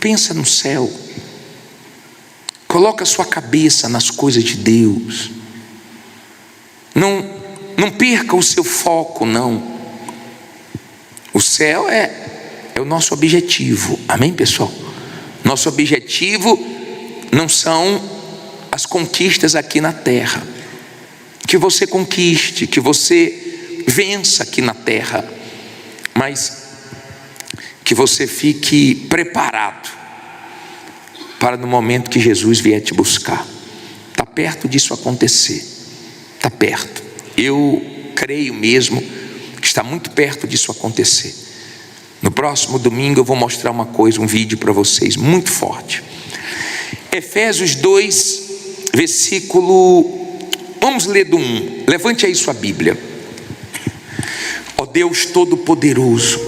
pensa no céu. Coloca sua cabeça nas coisas de Deus. Não perca o seu foco, não. O céu é o nosso objetivo. Amém, pessoal? Nosso objetivo não são as conquistas aqui na terra. Que você conquiste, que você vença aqui na terra, mas que você fique preparado para no momento que Jesus vier te buscar. Está perto disso acontecer. Está perto. Eu creio mesmo que está muito perto disso acontecer. No próximo domingo eu vou mostrar uma coisa, um vídeo para vocês muito forte. Efésios 2, versículo, vamos ler do 1. Levante aí sua Bíblia. Ó Deus Todo-Poderoso,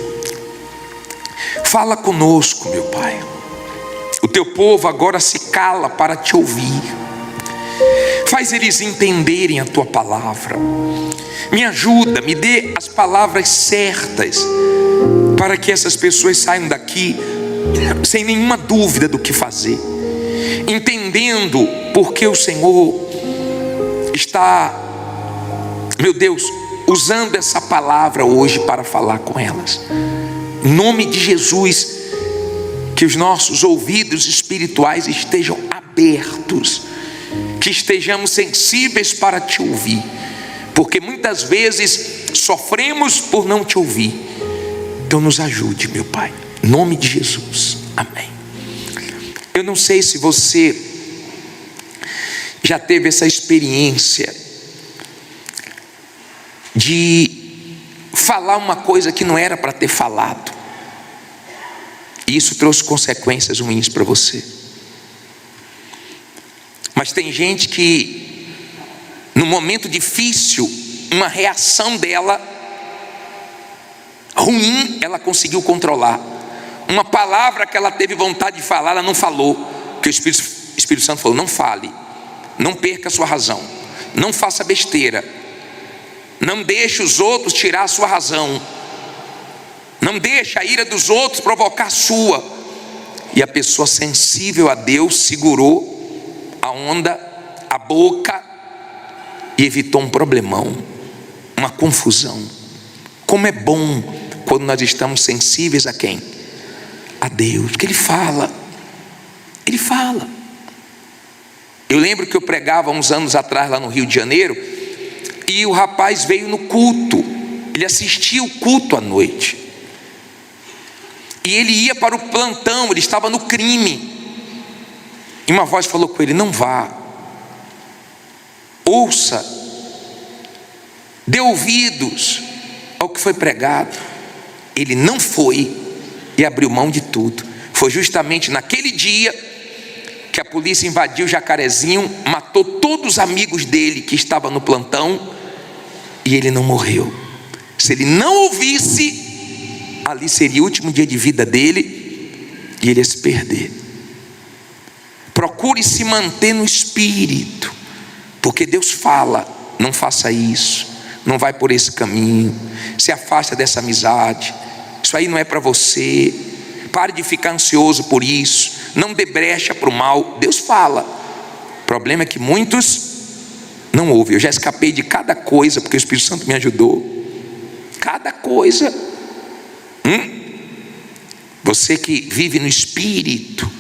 fala conosco, meu Pai. O teu povo agora se cala para te ouvir. Faz eles entenderem a tua palavra. Me ajuda, me dê as palavras certas, para que essas pessoas saiam daqui sem nenhuma dúvida do que fazer, entendendo porque o Senhor está, meu Deus, usando essa palavra hoje para falar com elas. Em nome de Jesus, que os nossos ouvidos espirituais estejam abertos, que estejamos sensíveis para te ouvir, porque muitas vezes sofremos por não te ouvir. Então nos ajude, meu Pai, em nome de Jesus, amém. Eu não sei se você já teve essa experiência de falar uma coisa que não era para ter falado, e isso trouxe consequências ruins para você. Mas tem gente que, no momento difícil, uma reação dela ruim, ela conseguiu controlar. Uma palavra que ela teve vontade de falar, ela não falou, porque o Espírito Santo falou: não fale, não perca a sua razão, não faça besteira, não deixe os outros tirar a sua razão, não deixe a ira dos outros provocar a sua. E a pessoa sensível a Deus segurou a onda, a boca, e evitou um problemão, uma confusão. Como é bom quando nós estamos sensíveis a quem? A Deus, que Ele fala. Ele fala. Eu lembro que eu pregava uns anos atrás lá no Rio de Janeiro, e o rapaz veio no culto. Ele assistia o culto à noite, e ele ia para o plantão, ele estava no crime. E uma voz falou com ele: não vá, ouça, dê ouvidos ao que foi pregado. Ele não foi e abriu mão de tudo. Foi justamente naquele dia que a polícia invadiu Jacarezinho, matou todos os amigos dele que estavam no plantão, e ele não morreu. Se ele não ouvisse, ali seria o último dia de vida dele e ele ia se perder. Procure se manter no espírito, porque Deus fala: não faça isso, não vai por esse caminho, se afasta dessa amizade, isso aí não é para você, pare de ficar ansioso por isso, não dê brecha para o mal. Deus fala. O problema é que muitos não ouvem. Eu já escapei de cada coisa porque o Espírito Santo me ajudou. Cada coisa. Você que vive no espírito,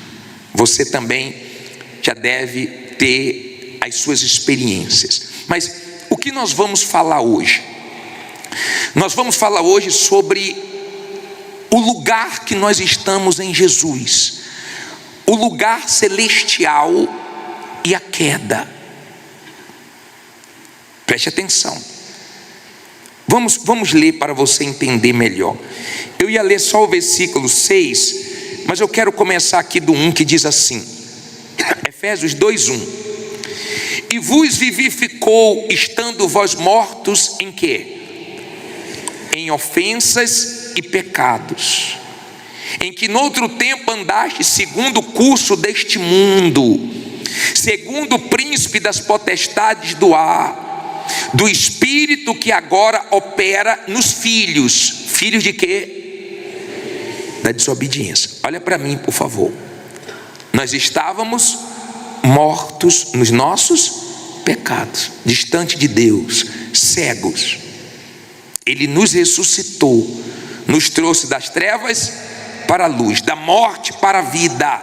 você também já deve ter as suas experiências. Mas o que nós vamos falar hoje? Nós vamos falar hoje sobre o lugar que nós estamos em Jesus, o lugar celestial e a queda. Preste atenção. Vamos ler para você entender melhor. Eu ia ler só o versículo 6, mas eu quero começar aqui do 1, que diz assim, Efésios 2:1: e vos vivificou, estando vós mortos em quê? Em ofensas e pecados, em que noutro tempo andaste segundo o curso deste mundo, segundo o príncipe das potestades do ar, do espírito que agora opera nos filhos. Filhos de quê? da desobediência. Olha para mim, por favor. Nós estávamos mortos nos nossos pecados, distante de Deus, cegos. Ele nos ressuscitou, nos trouxe das trevas para a luz, da morte para a vida.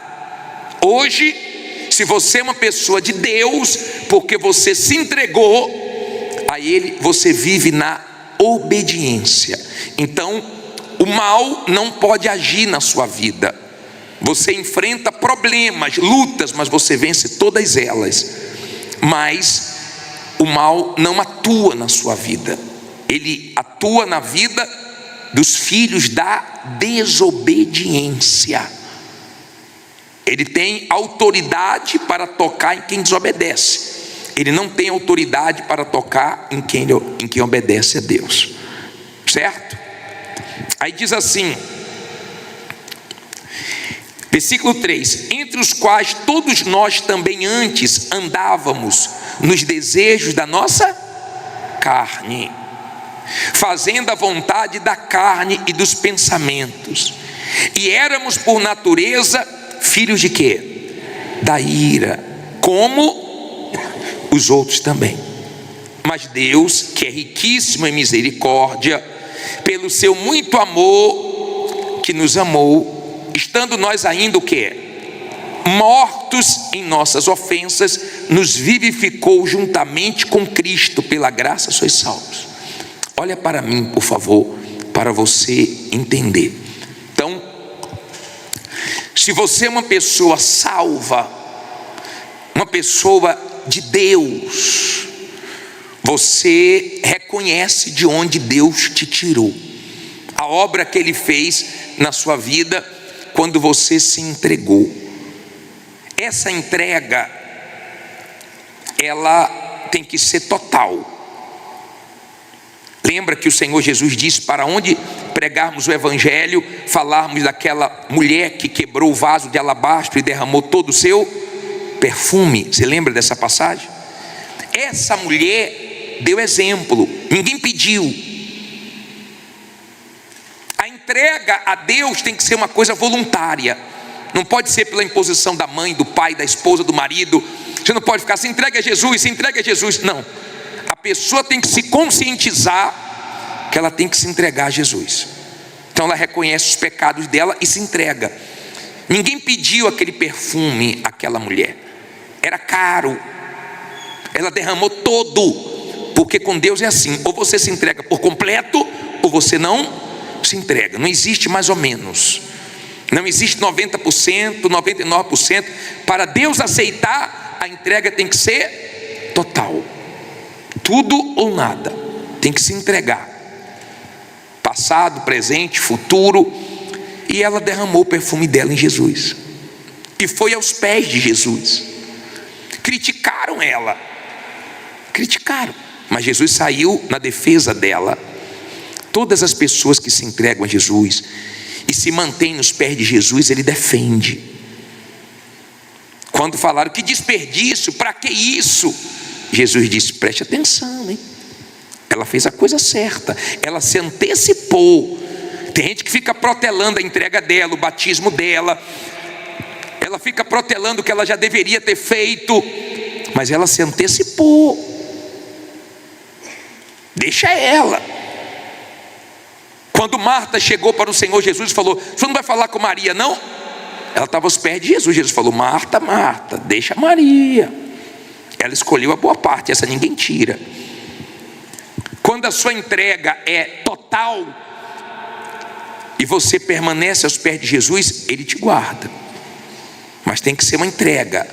Hoje, se você é uma pessoa de Deus, porque você se entregou a Ele, você vive na obediência. Então, o mal não pode agir na sua vida. Você enfrenta problemas, lutas, mas você vence todas elas. Mas o mal não atua na sua vida. Ele atua na vida dos filhos da desobediência. Ele tem autoridade para tocar em quem desobedece. Ele não tem autoridade para tocar em quem obedece a Deus. Certo? Aí diz assim, versículo 3: entre os quais todos nós também antes andávamos nos desejos da nossa carne, fazendo a vontade da carne e dos pensamentos, e éramos por natureza filhos de quê? Da ira, como os outros também. Mas Deus, que é riquíssimo em misericórdia, pelo seu muito amor que nos amou, estando nós ainda o quê? Mortos em nossas ofensas, nos vivificou juntamente com Cristo, pela graça sois salvos. Olha para mim, por favor, para você entender. Então, se você é uma pessoa salva, uma pessoa de Deus, você reconhece de onde Deus te tirou, a obra que Ele fez na sua vida quando você se entregou. Essa entrega, ela tem que ser total. Lembra que o Senhor Jesus disse: para onde pregarmos o evangelho, falarmos daquela mulher que quebrou o vaso de alabastro e derramou todo o seu perfume. Você lembra dessa passagem? Essa mulher deu exemplo, ninguém pediu. A entrega a Deus tem que ser uma coisa voluntária, não pode ser pela imposição da mãe, do pai, da esposa, do marido. Você não pode ficar: se entrega a Jesus, se entrega a Jesus. Não, a pessoa tem que se conscientizar que ela tem que se entregar a Jesus. Então ela reconhece os pecados dela e se entrega. Ninguém pediu aquele perfume àquela mulher, era caro, ela derramou todo, porque com Deus é assim: ou você se entrega por completo, ou você não se entrega. Não existe mais ou menos, não existe 90%, 99%. Para Deus aceitar, a entrega tem que ser total, tudo ou nada, tem que se entregar, passado, presente, futuro. E ela derramou o perfume dela em Jesus, e foi aos pés de Jesus. Criticaram ela, criticaram, mas Jesus saiu na defesa dela. Todas as pessoas que se entregam a Jesus e se mantêm nos pés de Jesus, Ele defende. Quando falaram: que desperdício, para que isso? Jesus disse: preste atenção, hein? Ela fez a coisa certa, ela se antecipou. Tem gente que fica protelando a entrega dela, o batismo dela, ela fica protelando o que ela já deveria ter feito, mas ela se antecipou. Deixa ela. Quando Marta chegou para o Senhor Jesus e falou: você não vai falar com Maria não? Ela estava aos pés de Jesus. Jesus falou: Marta, Marta, deixa Maria, ela escolheu a boa parte, essa ninguém tira. Quando a sua entrega é total e você permanece aos pés de Jesus, Ele te guarda. Mas tem que ser uma entrega.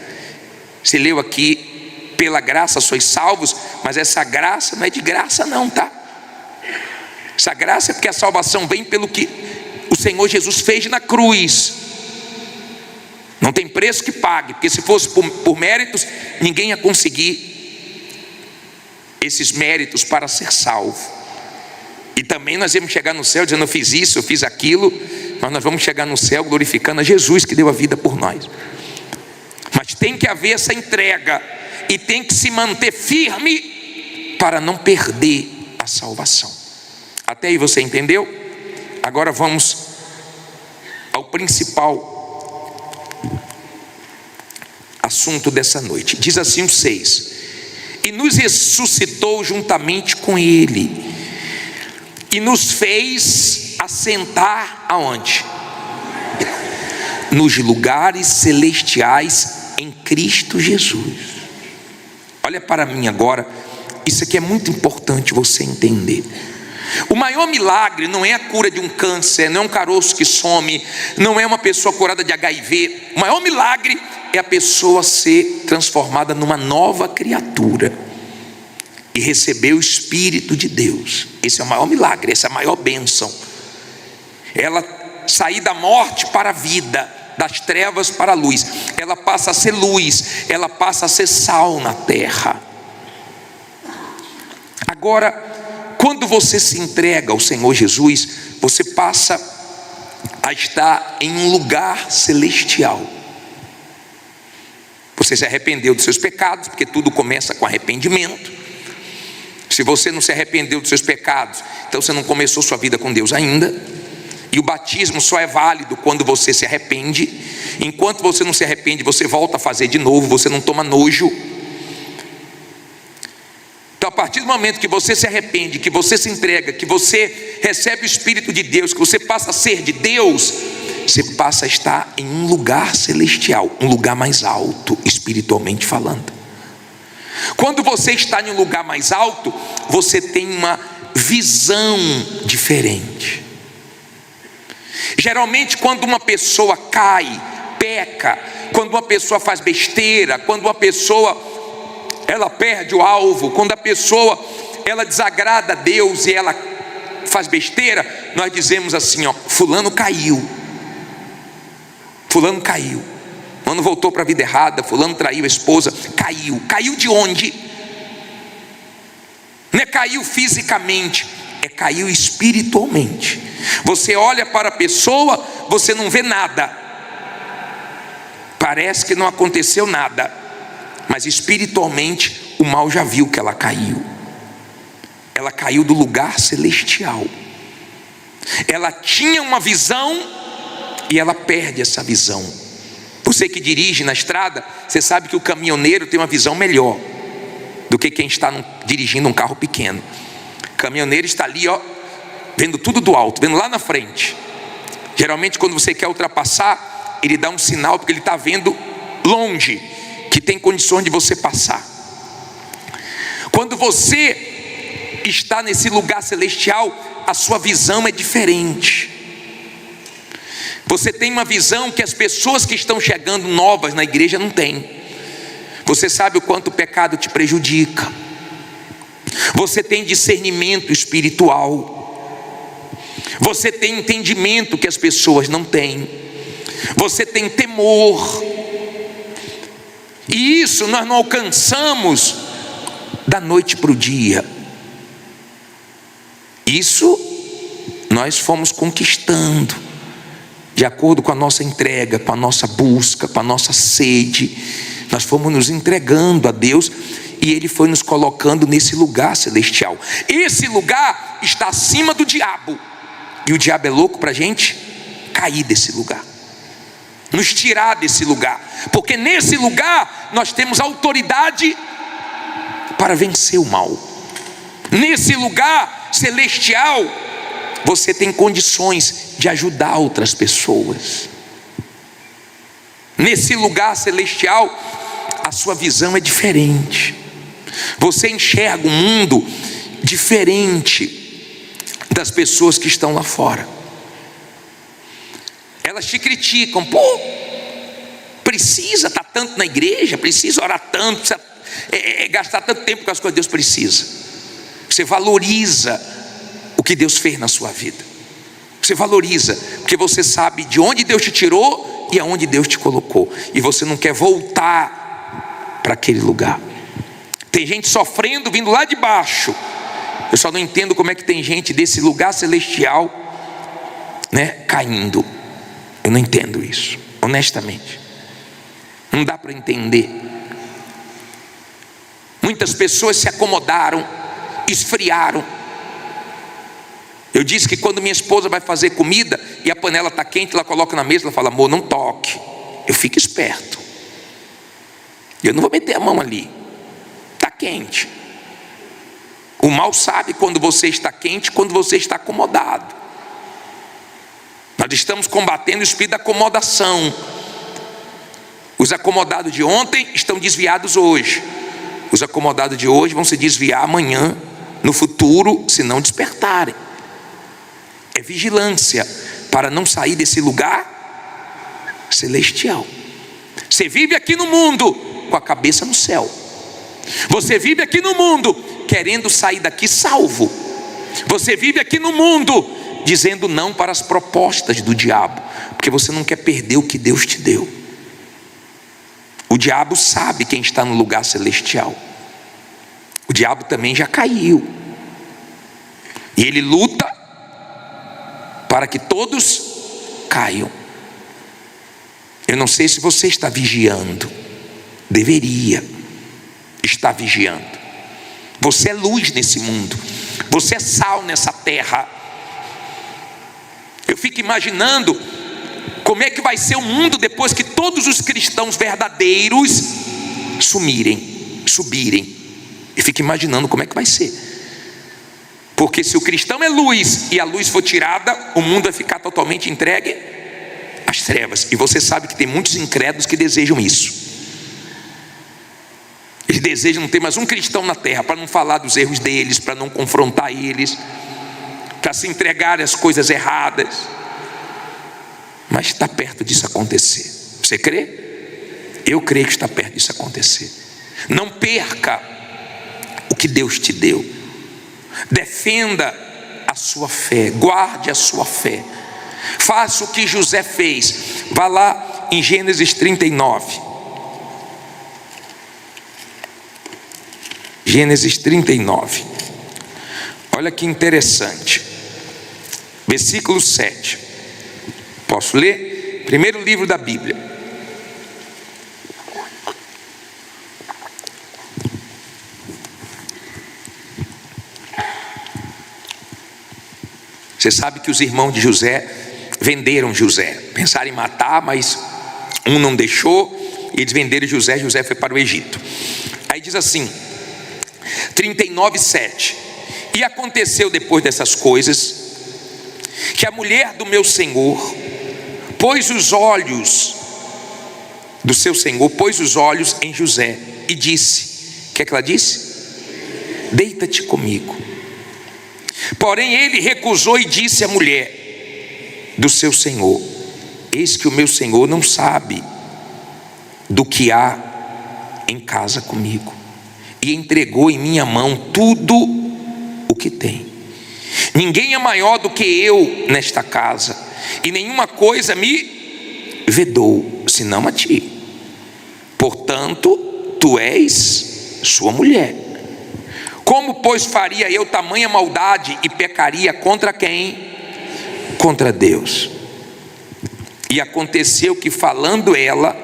Você leu aqui: pela graça sois salvos, mas essa graça não é de graça não, tá? Essa graça é porque a salvação vem pelo que o Senhor Jesus fez na cruz. Não tem preço que pague, porque se fosse por méritos, ninguém ia conseguir esses méritos para ser salvo. E também nós íamos chegar no céu dizendo: eu fiz isso, eu fiz aquilo. Mas nós vamos chegar no céu glorificando a Jesus que deu a vida por nós. Mas tem que haver essa entrega, e tem que se manter firme para não perder a salvação. Até aí você entendeu? Agora vamos ao principal assunto dessa noite. Diz assim o 6: e nos ressuscitou juntamente com ele, e nos fez assentar aonde? Nos lugares celestiais em Cristo Jesus. Olha para mim agora, isso aqui é muito importante você entender. O maior milagre não é a cura de um câncer, não é um caroço que some, não é uma pessoa curada de HIV. O maior milagre é a pessoa ser transformada numa nova criatura e receber o Espírito de Deus. Esse é o maior milagre, essa é a maior bênção. Ela sair da morte para a vida, das trevas para a luz. Ela passa a ser luz, ela passa a ser sal na terra. Agora, quando você se entrega ao Senhor Jesus, você passa a estar em um lugar celestial. Você se arrependeu dos seus pecados, porque tudo começa com arrependimento. Se você não se arrependeu dos seus pecados, então você não começou sua vida com Deus ainda. E o batismo só é válido quando você se arrepende. Enquanto você não se arrepende, você volta a fazer de novo, você não toma nojo. Então, a partir do momento que você se arrepende, que você se entrega, que você recebe o Espírito de Deus, que você passa a ser de Deus, você passa a estar em um lugar celestial, um lugar mais alto, espiritualmente falando. Quando você está em um lugar mais alto, você tem uma visão diferente. Geralmente, quando uma pessoa cai, peca, quando uma pessoa faz besteira, quando uma pessoa ela perde o alvo, quando a pessoa ela desagrada a Deus e ela faz besteira, nós dizemos assim, ó, fulano caiu. Fulano caiu. Fulano voltou para a vida errada, fulano traiu a esposa, caiu. Caiu de onde? Não é caiu fisicamente, é caiu espiritualmente. Você olha para a pessoa, você não vê nada. Parece que não aconteceu nada, mas espiritualmente o mal já viu que ela caiu. Ela caiu do lugar celestial. Ela tinha uma visão e ela perde essa visão. Você que dirige na estrada, você sabe que o caminhoneiro tem uma visão melhor do que quem está dirigindo um carro pequeno. O caminhoneiro está ali, ó, vendo tudo do alto, vendo lá na frente. Geralmente quando você quer ultrapassar, ele dá um sinal porque ele está vendo longe, que tem condições de você passar. Quando você está nesse lugar celestial, a sua visão é diferente. Você tem uma visão que as pessoas que estão chegando novas na igreja não têm. Você sabe o quanto o pecado te prejudica. Você tem discernimento espiritual. Você tem entendimento que as pessoas não têm. Você tem temor. E isso nós não alcançamos da noite para o dia. Isso nós fomos conquistando de acordo com a nossa entrega, com a nossa busca, com a nossa sede. Nós fomos nos entregando a Deus e Ele foi nos colocando nesse lugar celestial. Esse lugar está acima do diabo, e o diabo é louco para a gente cair desse lugar, nos tirar desse lugar, porque nesse lugar nós temos autoridade para vencer o mal. Nesse lugar celestial você tem condições de ajudar outras pessoas. Nesse lugar celestial a sua visão é diferente. Você enxerga um mundo diferente das pessoas que estão lá fora. Elas te criticam. Pô, precisa estar tanto na igreja, precisa orar tanto, precisa gastar tanto tempo com as coisas. Deus precisa. Você valoriza o que Deus fez na sua vida. Você valoriza, porque você sabe de onde Deus te tirou e aonde Deus te colocou. E você não quer voltar para aquele lugar. Tem gente sofrendo, vindo lá de baixo. Eu só não entendo como é que tem gente desse lugar celestial, né, caindo. Eu não entendo isso, honestamente. Não dá para entender. Muitas pessoas se acomodaram, esfriaram. Eu disse que quando minha esposa vai fazer comida e a panela está quente, ela coloca na mesa, ela fala: amor, não toque. Eu fico esperto. Eu não vou meter a mão ali. Está quente. O mal sabe quando você está quente, quando você está acomodado. Nós estamos combatendo o espírito da acomodação. Os acomodados de ontem estão desviados hoje. Os acomodados de hoje vão se desviar amanhã, no futuro, se não despertarem. É vigilância para não sair desse lugar celestial. Você vive aqui no mundo com a cabeça no céu. Você vive aqui no mundo querendo sair daqui salvo. Você vive aqui no mundo dizendo não para as propostas do diabo, porque você não quer perder o que Deus te deu. O diabo sabe quem está no lugar celestial. O diabo também já caiu. E ele luta para que todos caiam. Eu não sei se você está vigiando. Deveria estar vigiando. Você é luz nesse mundo. Você é sal nessa terra. Eu fico imaginando como é que vai ser o mundo depois que todos os cristãos verdadeiros subirem. Eu fico imaginando como é que vai ser. Porque se o cristão é luz e a luz for tirada, o mundo vai ficar totalmente entregue às trevas. E você sabe que tem muitos incrédulos que desejam isso. Eles desejam não ter mais um cristão na terra, para não falar dos erros deles, para não confrontar eles, para se entregarem às coisas erradas. Mas está perto disso acontecer. Você crê? Eu creio que está perto disso acontecer. Não perca o que Deus te deu. Defenda a sua fé, guarde a sua fé. Faça o que José fez. Vá lá em Gênesis 39. Gênesis 39. Olha que interessante. Versículo 7. Posso ler? Primeiro livro da Bíblia. Você sabe que os irmãos de José venderam José. Pensaram em matar, mas um não deixou. E eles venderam José. José foi para o Egito. Aí diz assim, 39:7. E aconteceu depois dessas coisas, que a mulher do meu senhor pôs os olhos do seu senhor, pôs os olhos em José e disse, o que é que ela disse? Deita-te comigo. Porém ele recusou e disse à mulher do seu senhor, eis que o meu senhor não sabe do que há em casa comigo, e entregou em minha mão tudo o que tem. Ninguém é maior do que eu nesta casa, e nenhuma coisa me vedou, senão a ti. Portanto, tu és sua mulher. Como, pois, faria eu tamanha maldade e pecaria contra quem? Contra Deus. E aconteceu que, falando ela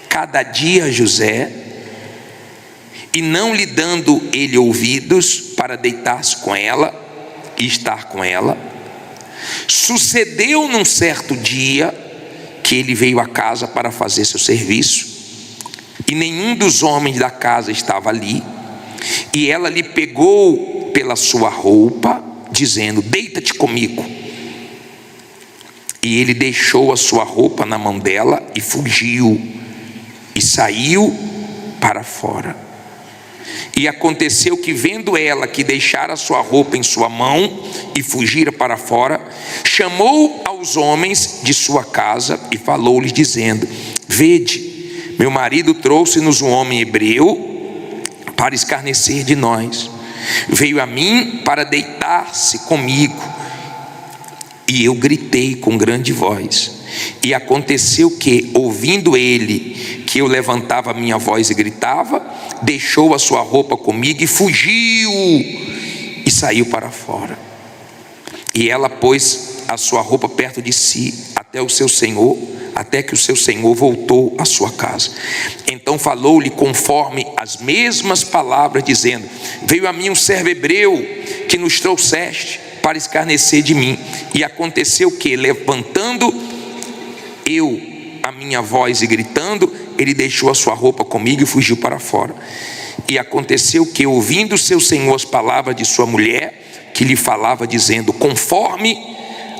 cada dia a José, e não lhe dando ele ouvidos para deitar-se com ela e estar com ela, sucedeu num certo dia que ele veio à casa para fazer seu serviço, e nenhum dos homens da casa estava ali, e ela lhe pegou pela sua roupa, dizendo, deita-te comigo. E ele deixou a sua roupa na mão dela e fugiu, e saiu para fora. E aconteceu que, vendo ela que deixara a sua roupa em sua mão e fugira para fora, chamou aos homens de sua casa e falou-lhes dizendo, vede, meu marido trouxe-nos um homem hebreu para escarnecer de nós. Veio a mim para deitar-se comigo, e eu gritei com grande voz. E aconteceu que, ouvindo ele que eu levantava a minha voz e gritava, deixou a sua roupa comigo e fugiu, e saiu para fora. E ela pôs a sua roupa perto de si até o seu senhor, até que o seu senhor voltou à sua casa. Então falou-lhe conforme as mesmas palavras, dizendo, veio a mim um servo hebreu que nos trouxeste, para escarnecer de mim. E aconteceu que, levantando eu a minha voz e gritando, ele deixou a sua roupa comigo e fugiu para fora. E aconteceu que, ouvindo seu senhor as palavras de sua mulher, que lhe falava dizendo: conforme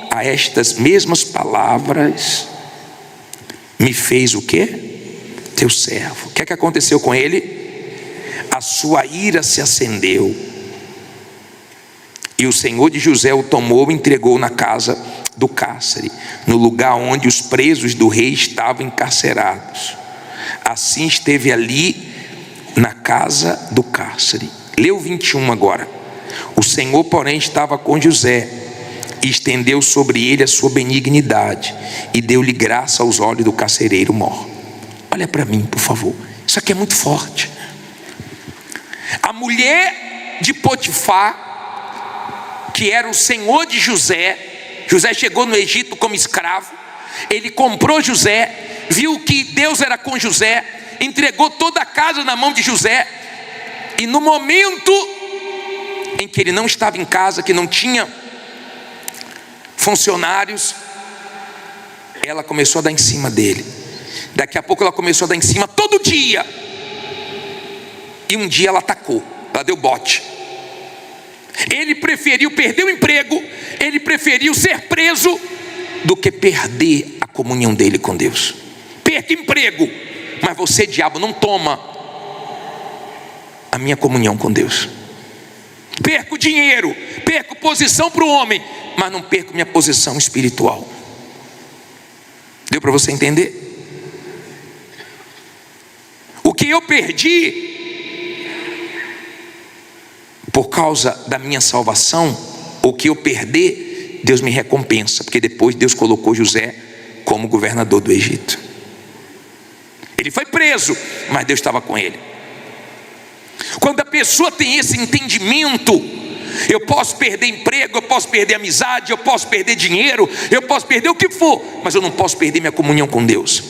a estas mesmas palavras me fez o quê? Teu servo. O que é que aconteceu com ele? A sua ira se acendeu, e o senhor de José o tomou e entregou na casa do cárcere, no lugar onde os presos do rei estavam encarcerados. Assim esteve ali na casa do cárcere. Lê o 21 agora. O Senhor, porém, estava com José e estendeu sobre ele a sua benignidade e deu-lhe graça aos olhos do carcereiro mor. Olha para mim, por favor. Isso aqui é muito forte. A mulher de Potifar, que era o senhor de José, José chegou no Egito como escravo, ele comprou José, viu que Deus era com José, entregou toda a casa na mão de José, e no momento em que ele não estava em casa, que não tinha funcionários, ela começou a dar em cima dele. Daqui a pouco ela começou a dar em cima todo dia, e um dia ela atacou, ela deu bote. Ele preferiu perder o emprego, ele preferiu ser preso do que perder a comunhão dele com Deus. Perca emprego, mas você, diabo, não toma a minha comunhão com Deus. Perco dinheiro, perco posição para o homem, mas não perco minha posição espiritual. Deu para você entender? O que eu perdi por causa da minha salvação, o que eu perder, Deus me recompensa, porque depois Deus colocou José como governador do Egito. Ele foi preso, mas Deus estava com ele. Quando a pessoa tem esse entendimento, eu posso perder emprego, eu posso perder amizade, eu posso perder dinheiro, eu posso perder o que for, mas eu não posso perder minha comunhão com Deus.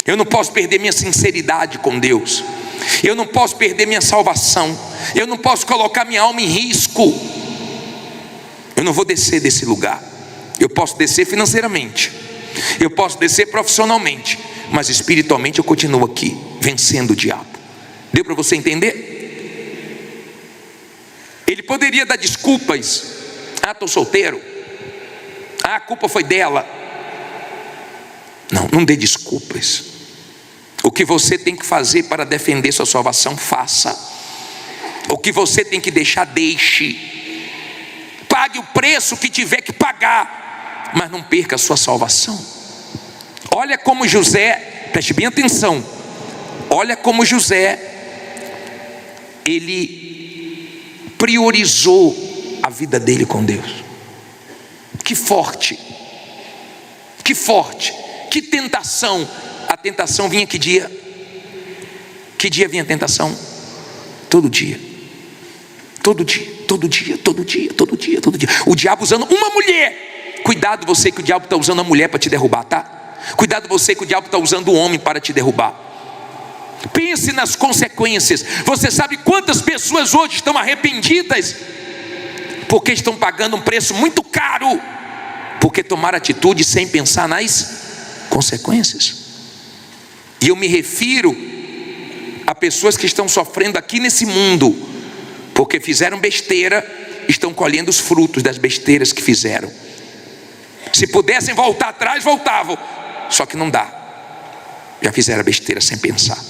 Eu não posso perder minha sinceridade com Deus. Eu não posso perder minha salvação. Eu não posso colocar minha alma em risco. Eu não vou descer desse lugar. Eu posso descer financeiramente, eu posso descer profissionalmente, mas espiritualmente eu continuo aqui, vencendo o diabo. Deu para você entender? Ele poderia dar desculpas. Estou solteiro. A culpa foi dela. Não dê desculpas. O que você tem que fazer para defender sua salvação, faça. O que você tem que deixar, deixe. Pague o preço que tiver que pagar, mas não perca a sua salvação. Olha como José, preste bem atenção, olha como José, ele priorizou a vida dele com Deus. Que forte, que forte, que tentação. A tentação vinha que dia? Que dia vinha a tentação? Todo dia. Todo dia, todo dia, todo dia, todo dia, todo dia. O diabo usando uma mulher. Cuidado você que o diabo está usando a mulher para te derrubar, tá? Cuidado você que o diabo está usando o homem para te derrubar. Pense nas consequências. Você sabe quantas pessoas hoje estão arrependidas? Porque estão pagando um preço muito caro, porque tomaram atitude sem pensar nas consequências. E eu me refiro a pessoas que estão sofrendo aqui nesse mundo, porque fizeram besteira, estão colhendo os frutos das besteiras que fizeram. Se pudessem voltar atrás, voltavam, só que não dá. Já fizeram besteira sem pensar,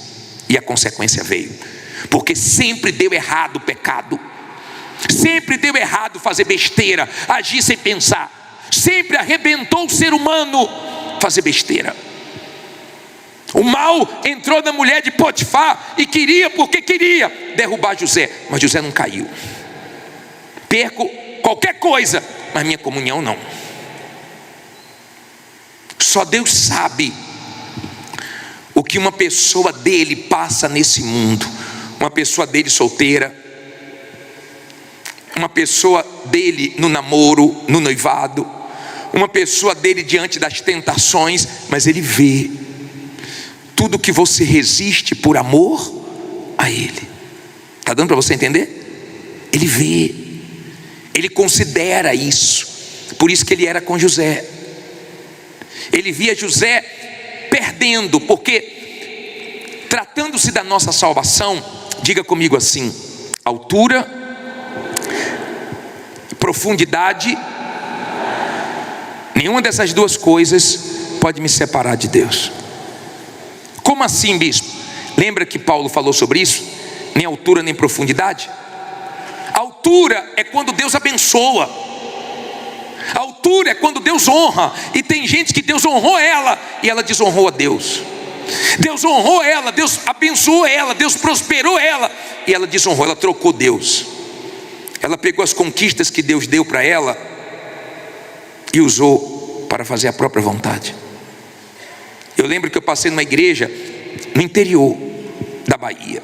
e a consequência veio, porque sempre deu errado o pecado, sempre deu errado fazer besteira, agir sem pensar, sempre arrebentou o ser humano fazer besteira. O mal entrou na mulher de Potifar e queria, porque queria derrubar José, mas José não caiu. Perco qualquer coisa, mas minha comunhão não. Só Deus sabe o que uma pessoa dele passa nesse mundo. Uma pessoa dele solteira, uma pessoa dele no namoro, no noivado, uma pessoa dele diante das tentações, mas ele vê tudo que você resiste por amor a ele. Está dando para você entender? Ele vê. Ele considera isso. Por isso que ele era com José. Ele via José perdendo, porque tratando-se da nossa salvação, diga comigo assim: altura, profundidade, nenhuma dessas duas coisas pode me separar de Deus. Como assim, bispo? Lembra que Paulo falou sobre isso? Nem altura nem profundidade. Altura é quando Deus abençoa. Altura é quando Deus honra. E tem gente que Deus honrou ela e ela desonrou a Deus. Deus honrou ela, Deus abençoou ela, Deus prosperou ela e ela desonrou, ela trocou Deus. Ela pegou as conquistas que Deus deu para ela e usou para fazer a própria vontade. Eu lembro que eu passei numa igreja no interior da Bahia,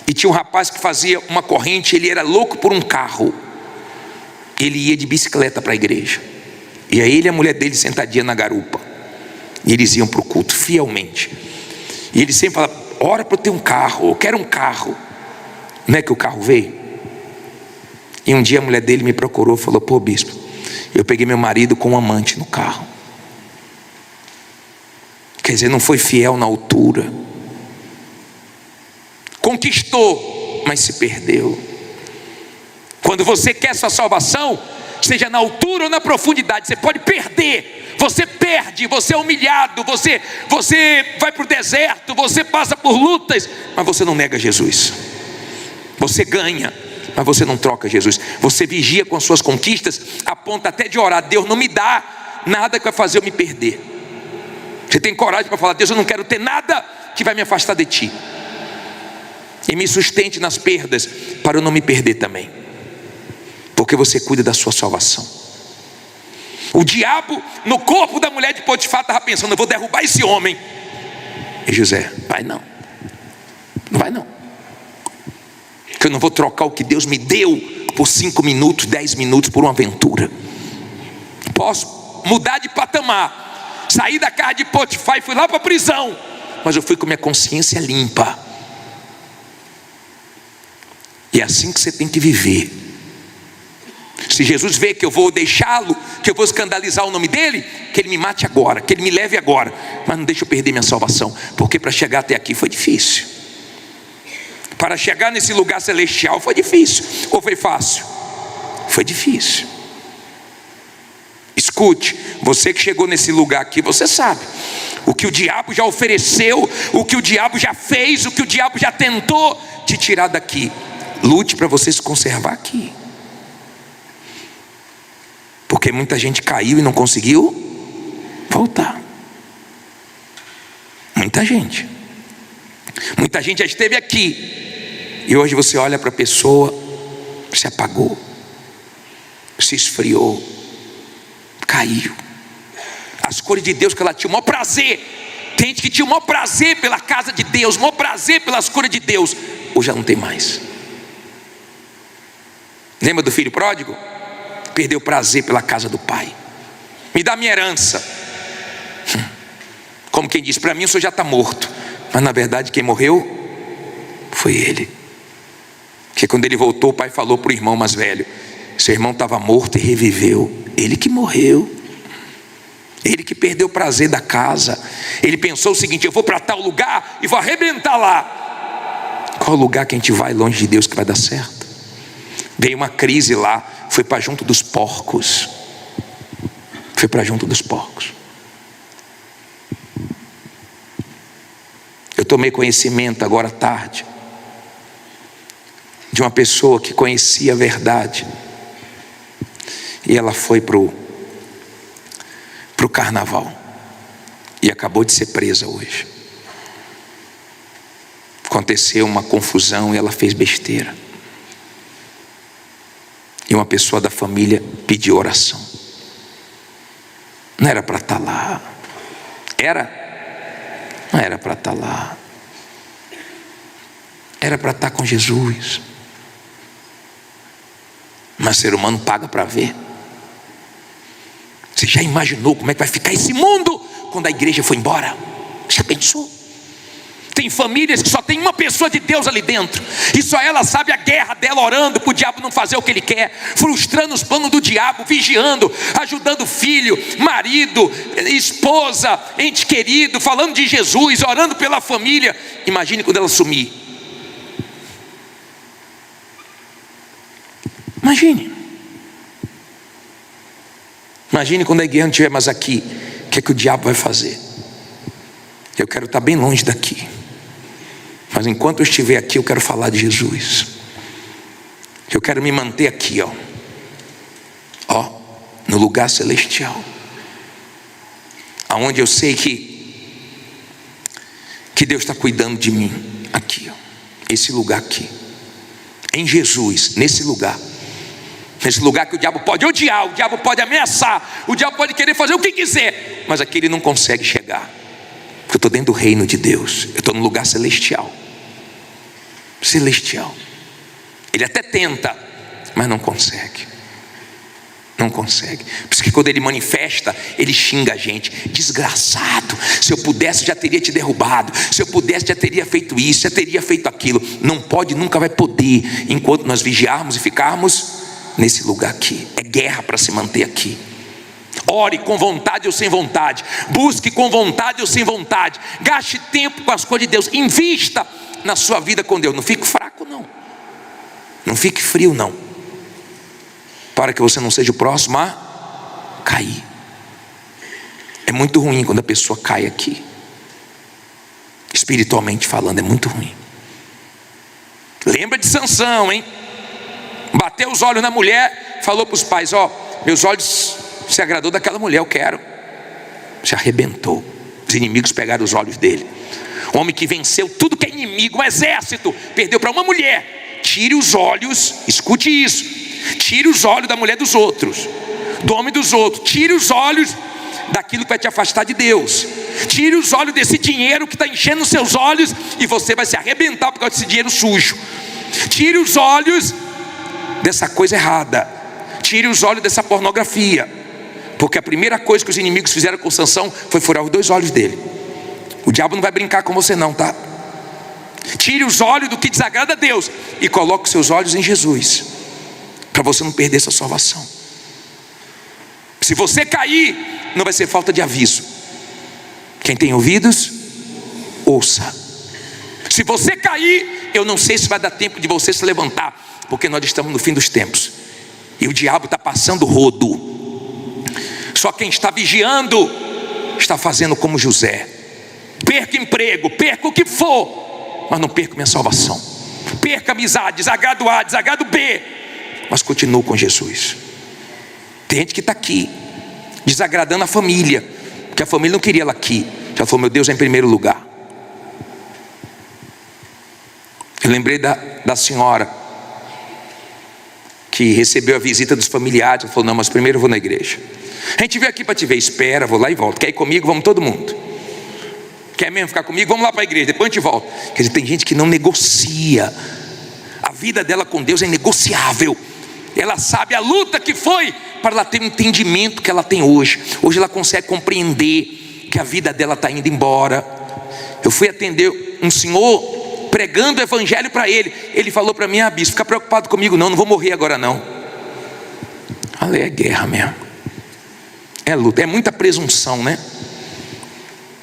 e tinha um rapaz que fazia uma corrente. Ele era louco por um carro. Ele ia de bicicleta para a igreja, e aí ele e a mulher dele sentadinha na garupa, e eles iam para o culto fielmente. E ele sempre falava: ora para eu ter um carro, eu quero um carro. Não é que o carro veio? E um dia a mulher dele me procurou e falou: pô, bispo, eu peguei meu marido com um amante no carro. Quer dizer, não foi fiel na altura. Conquistou, mas se perdeu. Quando você quer sua salvação, seja na altura ou na profundidade, você pode perder. Você perde, você é humilhado, você vai para o deserto, você passa por lutas, mas você não nega Jesus. Você ganha, mas você não troca Jesus. Você vigia com as suas conquistas, a ponto até de orar: Deus, não me dá nada que vai fazer eu me perder. Você tem coragem para falar: Deus, eu não quero ter nada que vai me afastar de ti, e me sustente nas perdas, para eu não me perder também, porque você cuida da sua salvação. O diabo no corpo da mulher de Potifar estava pensando: eu vou derrubar esse homem. E José: vai não, não vai não, que eu não vou trocar o que Deus me deu por 5 minutos, 10 minutos, por uma aventura. Posso mudar de patamar, sair da casa de Potifar e fui lá para a prisão, mas eu fui com minha consciência limpa. E é assim que você tem que viver. Se Jesus vê que eu vou deixá-lo, que eu vou escandalizar o nome dele, que ele me mate agora, que ele me leve agora, mas não deixe eu perder minha salvação, porque para chegar até aqui foi difícil. Para chegar nesse lugar celestial foi difícil, ou foi fácil? Foi difícil. Escute, você que chegou nesse lugar aqui, você sabe o que o diabo já ofereceu, o que o diabo já fez, o que o diabo já tentou te tirar daqui. Lute para você se conservar aqui, porque muita gente caiu e não conseguiu voltar. Muita gente já esteve aqui, e hoje você olha para a pessoa, se apagou, se esfriou, caiu. As coisas de Deus que ela tinha o maior prazer, tem gente que tinha o maior prazer pela casa de Deus, o maior prazer pelas coisas de Deus, hoje já não tem mais. Lembra do filho pródigo? Perdeu o prazer pela casa do pai. Me dá minha herança. Como quem diz: para mim o senhor já está morto. Mas na verdade quem morreu foi ele. Porque quando ele voltou, o pai falou para o irmão mais velho: seu irmão estava morto e reviveu. Ele que morreu, ele que perdeu o prazer da casa. Ele pensou o seguinte: eu vou para tal lugar e vou arrebentar lá. Qual lugar que a gente vai longe de Deus que vai dar certo? Veio uma crise lá, foi para junto dos porcos. Foi para junto dos porcos. Eu tomei conhecimento agora à tarde de uma pessoa que conhecia a verdade, e ela foi pro carnaval e acabou de ser presa hoje. Aconteceu uma confusão e ela fez besteira, e uma pessoa da família pediu oração. Não era para estar lá. Não era para estar lá. Era para estar com Jesus. Mas ser humano paga para ver. Você já imaginou como é que vai ficar esse mundo quando a igreja for embora? Já pensou? Tem Tem famílias que só tem uma pessoa de Deus ali dentro, e só ela sabe a guerra dela, orando para o diabo não fazer o que ele quer, frustrando os planos do diabo, vigiando, ajudando filho, marido, esposa, ente querido, falando de Jesus, orando pela família. Imagine quando ela sumir. Imagine quando a igreja não estiver mais aqui. O que é que o diabo vai fazer? Eu quero estar bem longe daqui, mas enquanto eu estiver aqui, eu quero falar de Jesus. Eu quero me manter aqui, no lugar celestial, aonde eu sei que Deus está cuidando de mim. Aqui, esse lugar aqui, em Jesus, nesse lugar que o diabo pode odiar, o diabo pode ameaçar, o diabo pode querer fazer o que quiser, mas aqui ele não consegue chegar, porque eu estou dentro do reino de Deus. Eu estou no lugar celestial. Ele até tenta, mas não consegue. Por isso que quando ele manifesta, ele xinga a gente: desgraçado, se eu pudesse já teria te derrubado, se eu pudesse já teria feito isso, já teria feito aquilo. Não pode, nunca vai poder, enquanto nós vigiarmos e ficarmos nesse lugar aqui. É guerra para se manter aqui. Ore com vontade ou sem vontade, busque com vontade ou sem vontade, gaste tempo com as coisas de Deus, invista na sua vida com Deus. Não fique fraco não, não fique frio não, para que você não seja o próximo a cair. É muito ruim quando a pessoa cai aqui, espiritualmente falando, é muito ruim. Lembra de Sansão, hein? Bateu os olhos na mulher, falou para os pais: meus olhos se agradou daquela mulher, eu quero. Se arrebentou. Os inimigos pegaram os olhos dele. O homem que venceu tudo que é inimigo, um exército, perdeu para uma mulher. Tire os olhos, escute isso, tire os olhos da mulher dos outros, do homem dos outros. Tire os olhos daquilo que vai te afastar de Deus. Tire os olhos desse dinheiro que está enchendo os seus olhos, e você vai se arrebentar por causa desse dinheiro sujo. Tire os olhos dessa coisa errada. Tire os olhos dessa pornografia, porque a primeira coisa que os inimigos fizeram com Sansão foi furar os 2 olhos dele. O diabo não vai brincar com você não, tá? Tire os olhos do que desagrada a Deus e coloque os seus olhos em Jesus, para você não perder sua salvação. Se você cair, não vai ser falta de aviso. Quem tem ouvidos, ouça. Se você cair, eu não sei se vai dar tempo de você se levantar, porque nós estamos no fim dos tempos e o diabo está passando rodo. Só quem está vigiando está fazendo como José: perca emprego, perca o que for, mas não perca minha salvação. Perca amizade, desagrado A, desagrado B, mas continuo com Jesus. Tem gente que está aqui desagradando a família, porque a família não queria ela aqui. Já falou: meu Deus é em primeiro lugar. Eu lembrei da senhora que recebeu a visita dos familiares. Ela falou: não, mas primeiro eu vou na igreja. A gente veio aqui para te ver. Espera, vou lá e volto. Quer ir comigo? Vamos todo mundo. Quer mesmo ficar comigo? Vamos lá para a igreja, depois a gente volta. Quer dizer, tem gente que não negocia. A vida dela com Deus é negociável. Ela sabe a luta que foi para ela ter o entendimento que ela tem hoje. Hoje ela consegue compreender que a vida dela está indo embora. Eu fui atender um senhor pregando o evangelho para ele. Ele falou para mim: bispo, fica preocupado comigo não vou morrer agora não. Ali é guerra mesmo, é luta, é muita presunção, né?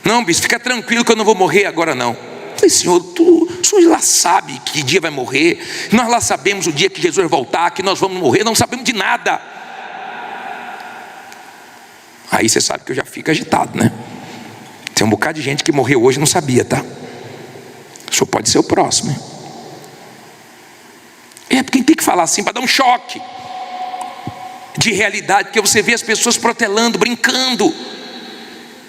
Não, bispo, fica tranquilo que eu não vou morrer agora não. Eu falei: senhor, o senhor lá sabe que dia vai morrer. Nós lá sabemos o dia que Jesus vai voltar, que nós vamos morrer. Não sabemos de nada. Aí você sabe que eu já fico agitado, né? Tem um bocado de gente que morreu hoje e não sabia, tá? O senhor pode ser o próximo, hein? É porque tem que falar assim para dar um choque de realidade, porque você vê as pessoas protelando, brincando.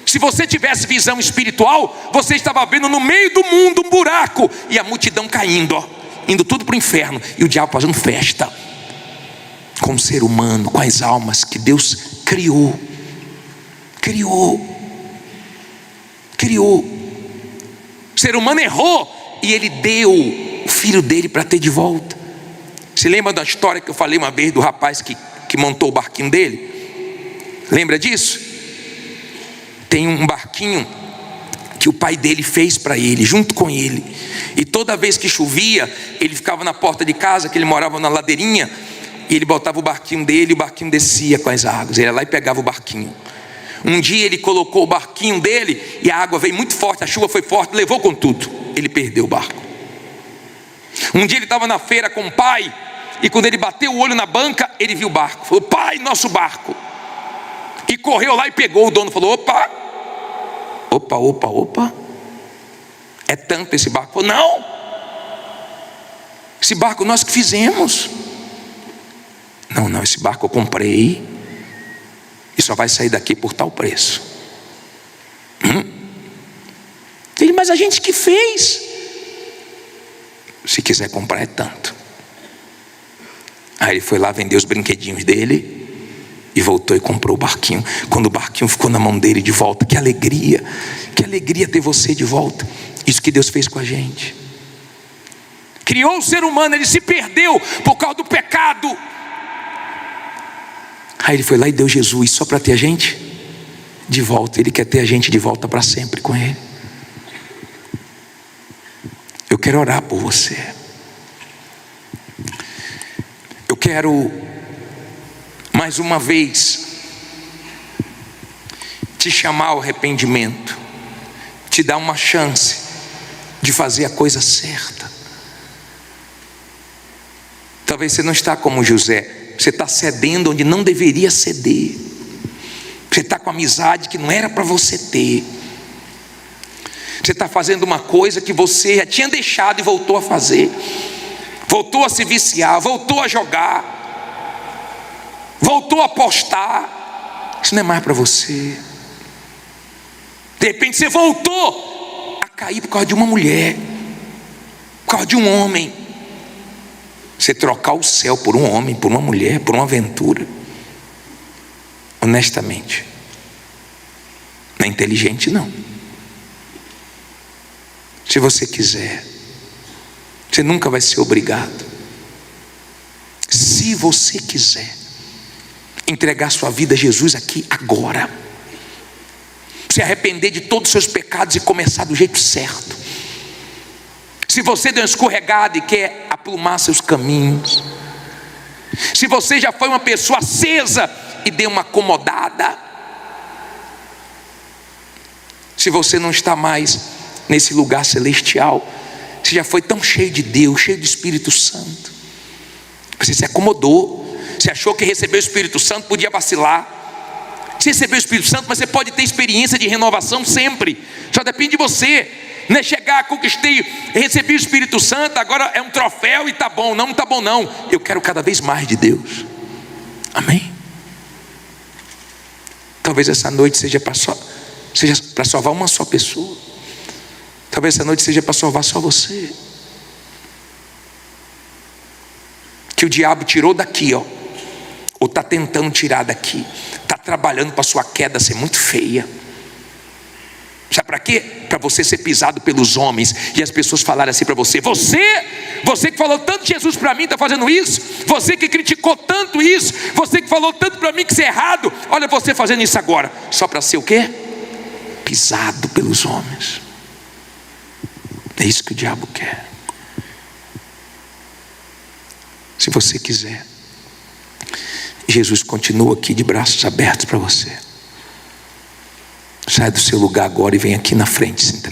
Se você tivesse visão espiritual, você estava vendo no meio do mundo um buraco e a multidão caindo, indo tudo para o inferno, e o diabo fazendo festa com o ser humano, com as almas que Deus criou. O ser humano errou e ele deu o filho dele para ter de volta. Se lembra da história que eu falei uma vez do rapaz que montou o barquinho dele? Lembra disso? Tem um barquinho que o pai dele fez para ele, junto com ele. E toda vez que chovia, ele ficava na porta de casa, que ele morava na ladeirinha, e ele botava o barquinho dele, e o barquinho descia com as águas. Ele ia lá e pegava o barquinho. Um dia ele colocou o barquinho dele, e a água veio muito forte, a chuva foi forte, levou com tudo. Ele perdeu o barco. Um dia ele estava na feira com o pai, e quando ele bateu o olho na banca, ele viu o barco. Falou: pai, nosso barco. E correu lá e pegou. O dono falou: opa, é tanto esse barco? Falou: não, esse barco nós que fizemos. Não, esse barco eu comprei e só vai sair daqui por tal preço. Ele: mas a gente que fez. Se quiser comprar é tanto. Aí ele foi lá vender os brinquedinhos dele e voltou e comprou o barquinho. Quando o barquinho ficou na mão dele de volta, que alegria ter você de volta. Isso que Deus fez com a gente. Criou o ser humano, ele se perdeu por causa do pecado. Aí ele foi lá e deu Jesus só para ter a gente de volta. Ele quer ter a gente de volta para sempre com ele. Eu quero orar por você. Eu quero mais uma vez te chamar ao arrependimento, te dar uma chance de fazer a coisa certa. Talvez você não está como José, você está cedendo onde não deveria ceder, você está com amizade que não era para você ter, você está fazendo uma coisa que você já tinha deixado e voltou a fazer, voltou a se viciar, voltou a jogar, voltou a apostar. Isso não é mais para você. De repente você voltou a cair por causa de uma mulher, por causa de um homem. Você trocar o céu por um homem, por uma mulher, por uma aventura, honestamente, não é inteligente não. Se você quiser, você nunca vai ser obrigado. Se você quiser entregar sua vida a Jesus aqui agora, se arrepender de todos os seus pecados e começar do jeito certo. Se você deu uma escorregada e quer aprumar seus caminhos, se você já foi uma pessoa acesa e deu uma acomodada, se você não está mais nesse lugar celestial, você já foi tão cheio de Deus, cheio do Espírito Santo, você se acomodou, você achou que receber o Espírito Santo podia vacilar. Você recebeu o Espírito Santo, mas você pode ter experiência de renovação sempre, só depende de você. Não é chegar, conquistei, recebi o Espírito Santo, agora é um troféu e tá bom. Não tá bom não, eu quero cada vez mais de Deus. Amém? Talvez essa noite seja para salvar uma só pessoa. Talvez essa noite seja para salvar só você, que o diabo tirou daqui, ó, ou está tentando tirar daqui, está trabalhando para sua queda ser muito feia. Sabe para quê? Para você ser pisado pelos homens e as pessoas falarem assim para você: você que falou tanto de Jesus para mim, está fazendo isso. Você que criticou tanto isso, você que falou tanto para mim que isso é errado, olha você fazendo isso agora, só para ser o quê? Pisado pelos homens. É isso que o diabo quer. Se você quiser, Jesus continua aqui de braços abertos para você. Sai do seu lugar agora e vem aqui na frente se entregar.